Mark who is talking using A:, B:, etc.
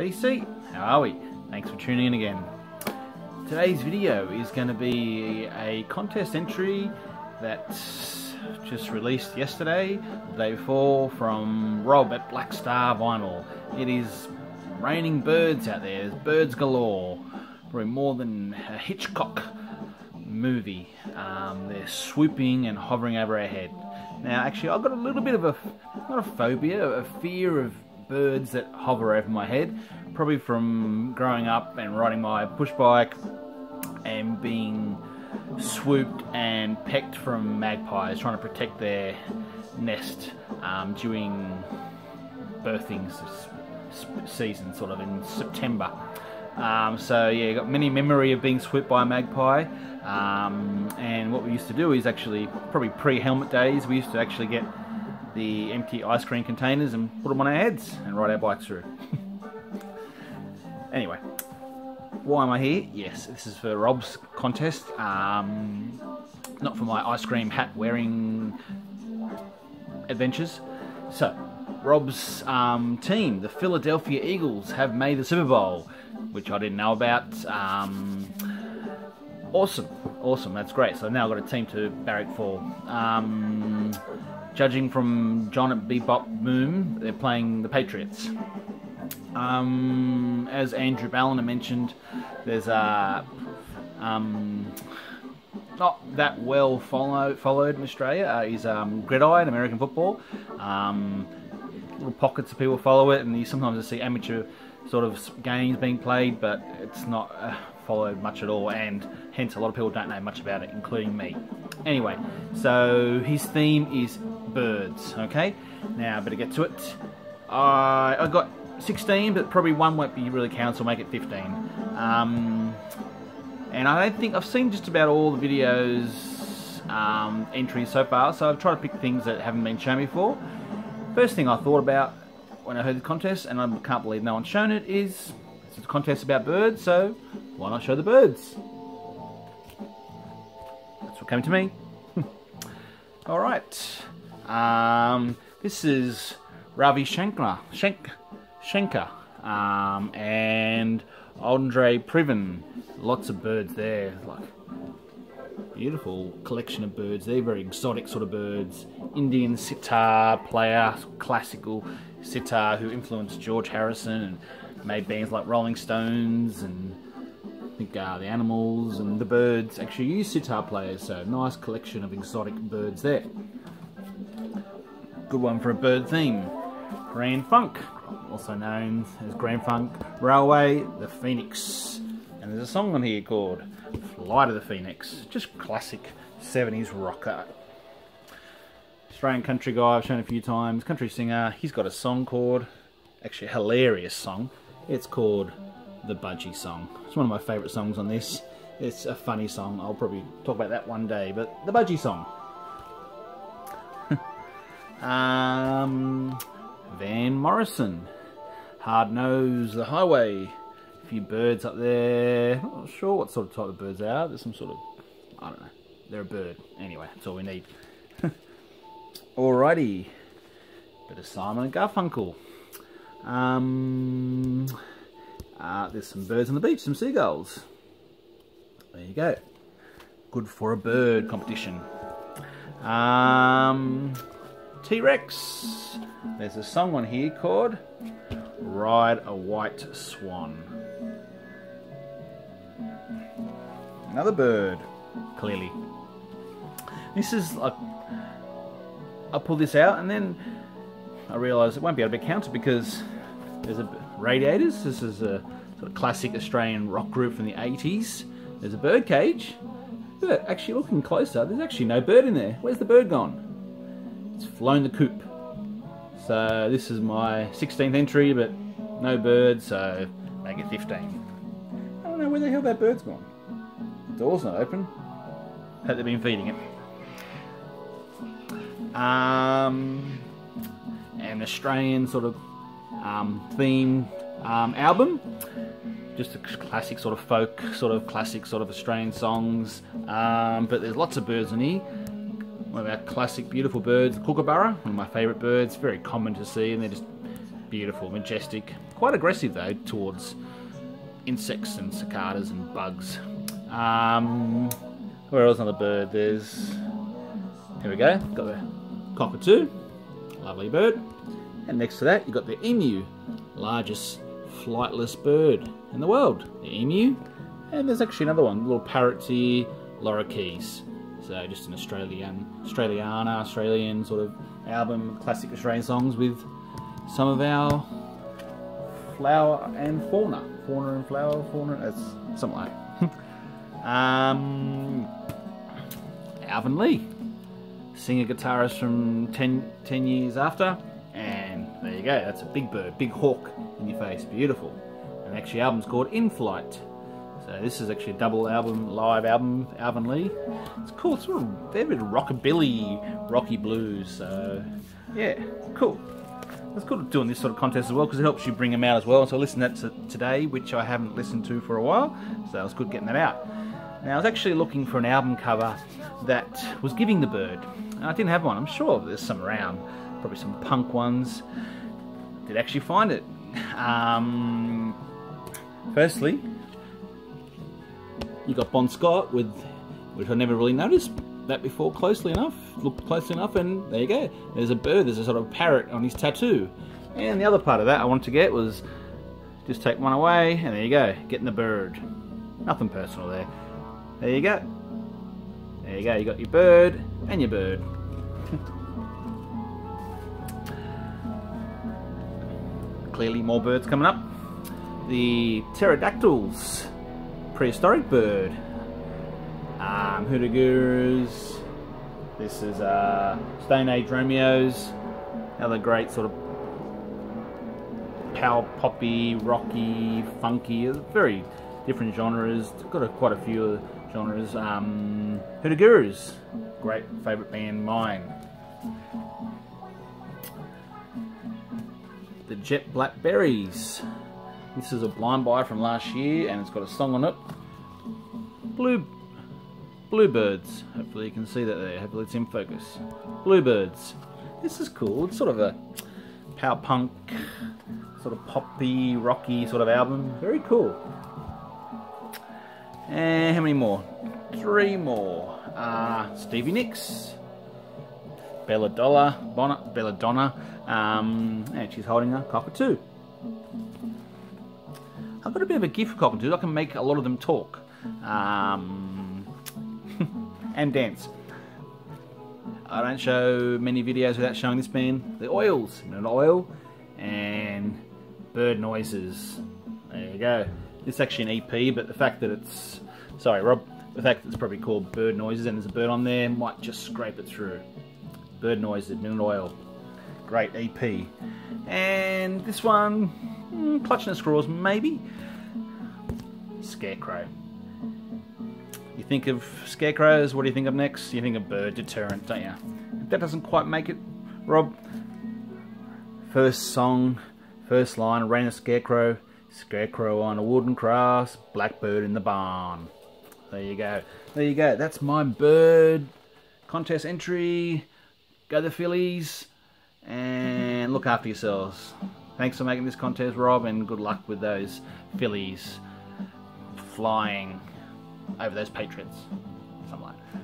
A: BC, how are we? Thanks for tuning in again. Today's video is going to be a contest entry that's just released yesterday, the day before, from Rob at Black Star Vinyl. It is raining birds out there. There's birds galore. Probably more than a Hitchcock movie. They're swooping and hovering over our head. Now, actually, I've got a little bit of a, not a phobia, a fear of birds that hover over my head. Probably from growing up and riding my push bike and being swooped and pecked from magpies trying to protect their nest during birthing season, sort of in September. So yeah, got many memory of being swooped by a magpie. And what we used to do is actually, probably pre-helmet days, we used to actually get the empty ice cream containers and put them on our heads and ride our bikes through. Anyway, why am I here? Yes, this is for Rob's contest, not for my ice cream hat wearing adventures. So, Rob's team, the Philadelphia Eagles, have made the Super Bowl, which I didn't know about. Awesome, that's great. So now I've got a team to barrack for. Judging from John at Bebop Boom, they're playing the Patriots. As Andrew Balliner mentioned, there's a not that well followed in Australia is Gridiron, American football. Little pockets of people follow it, and you sometimes see amateur sort of games being played, but it's not followed much at all, and hence a lot of people don't know much about it, including me. Anyway, so his theme is birds. Okay, now better get to it. I got 16, but probably one won't be really counted, so I'll make it 15. And I don't think I've seen just about all the videos entries so far, so I've tried to pick things that haven't been shown before. First thing I thought about when I heard the contest, and I can't believe no one's shown it, is it's a contest about birds, so why not show the birds? That's what came to me. Alright, this is Ravi Shankar and Andre Previn. Lots of birds there, like beautiful collection of birds. They're very exotic sort of birds. Indian sitar player, classical sitar, who influenced George Harrison and made bands like Rolling Stones and I think the Animals, and the Birds actually use sitar players, so nice collection of exotic birds there. Good one for a bird theme. Grand Funk, also known as Grand Funk Railway, the Phoenix. And there's a song on here called Flight of the Phoenix. Just classic 70s rocker. Australian country guy I've shown a few times, country singer. He's got a song called, actually a hilarious song. It's called The Budgie Song. It's one of my favourite songs on this. It's a funny song. I'll probably talk about that one day, but The Budgie Song. Van Morrison, Hard Nose the Highway. A few birds up there. Not sure what sort of type of birds they are. There's some sort of, I don't know. They're a bird. Anyway, that's all we need. Alrighty. Bit of Simon and Garfunkel. There's some birds on the beach, some seagulls. There you go. Good for a bird competition. T-Rex. There's a song on here called Ride a White Swan. Another bird, clearly. This is like, I pull this out and then I realise it won't be able to be counted because there's a Radiators. This is a sort of classic Australian rock group from the 80s. There's a bird cage. But actually looking closer, there's actually no bird in there. Where's the bird gone? It's flown the coop. So this is my 16th entry, but no bird, so make it 15. I don't know where the hell that bird's gone. The door's not open. Hope they've been feeding it. An Australian sort of theme album. Just a classic sort of folk, sort of classic sort of Australian songs. But there's lots of birds in here. One of our classic beautiful birds, the kookaburra, one of my favourite birds. Very common to see, and they're just beautiful, majestic, quite aggressive though towards insects and cicadas and bugs. Where else on the bird? There's, here we go, got the cockatoo, lovely bird. And next to that, you've got the emu, largest flightless bird in the world. The emu. And there's actually another one, little parroty lorikeets. So just an Australian sort of album, classic Australian songs with some of our flower and fauna. Fauna and flower, fauna, that's something like that. Alvin Lee, singer guitarist from 10 years after. And there you go, that's a big bird, big hawk in your face, beautiful. And actually the album's called In Flight. So this is actually a double album, live album, Alvin Lee. It's cool, it's sort of a bit of rockabilly, rocky blues. So yeah, cool. It's cool doing this sort of contest as well because it helps you bring them out as well. So I listened to that today, which I haven't listened to for a while. So it was good getting that out. Now I was actually looking for an album cover that was giving the bird. And I didn't have one, I'm sure there's some around. Probably some punk ones. Did actually find it. Firstly, you got Bon Scott with, which I never really noticed that before closely enough. Looked closely enough, and there you go. There's a bird. There's a sort of parrot on his tattoo. And the other part of that I wanted to get was just take one away, and there you go, getting the bird. Nothing personal there. There you go. There you go. You got your bird and your bird. Clearly more birds coming up. The pterodactyls, prehistoric bird. Hoodoo-Gurus. This is Stone Age Romeos. Another great sort of power poppy, rocky, funky, very different genres. Got quite a few genres. Hoodoo-Gurus, great favourite band mine. The Jet Blackberries. This is a blind buy from last year and it's got a song on it. Bluebirds. Hopefully you can see that there. Hopefully it's in focus. Bluebirds. This is cool. It's sort of a power punk, sort of poppy, rocky sort of album. Very cool. And how many more? 3 more. Stevie Nicks. Belladonna, and she's holding a cockatoo. I've got a bit of a gift for cockatoos. I can make a lot of them talk and dance. I don't show many videos without showing this band. The Oils, an oil and bird noises. There you go. This is actually an EP, but the fact that it's, sorry Rob, the fact that it's probably called Bird Noises and there's a bird on there might just scrape it through. Bird Noises, Midnight Oil. Great EP. And this one, Clutching the Straws, maybe. Scarecrow. You think of scarecrows, what do you think of next? You think of bird deterrent, don't you? If that doesn't quite make it, Rob. First song, first line, Rain a Scarecrow. Scarecrow on a wooden cross, blackbird in the barn. There you go. There you go. That's my bird contest entry. Go the Phillies, and look after yourselves. Thanks for making this contest, Rob, and good luck with those Phillies flying over those Patriots. Something like that.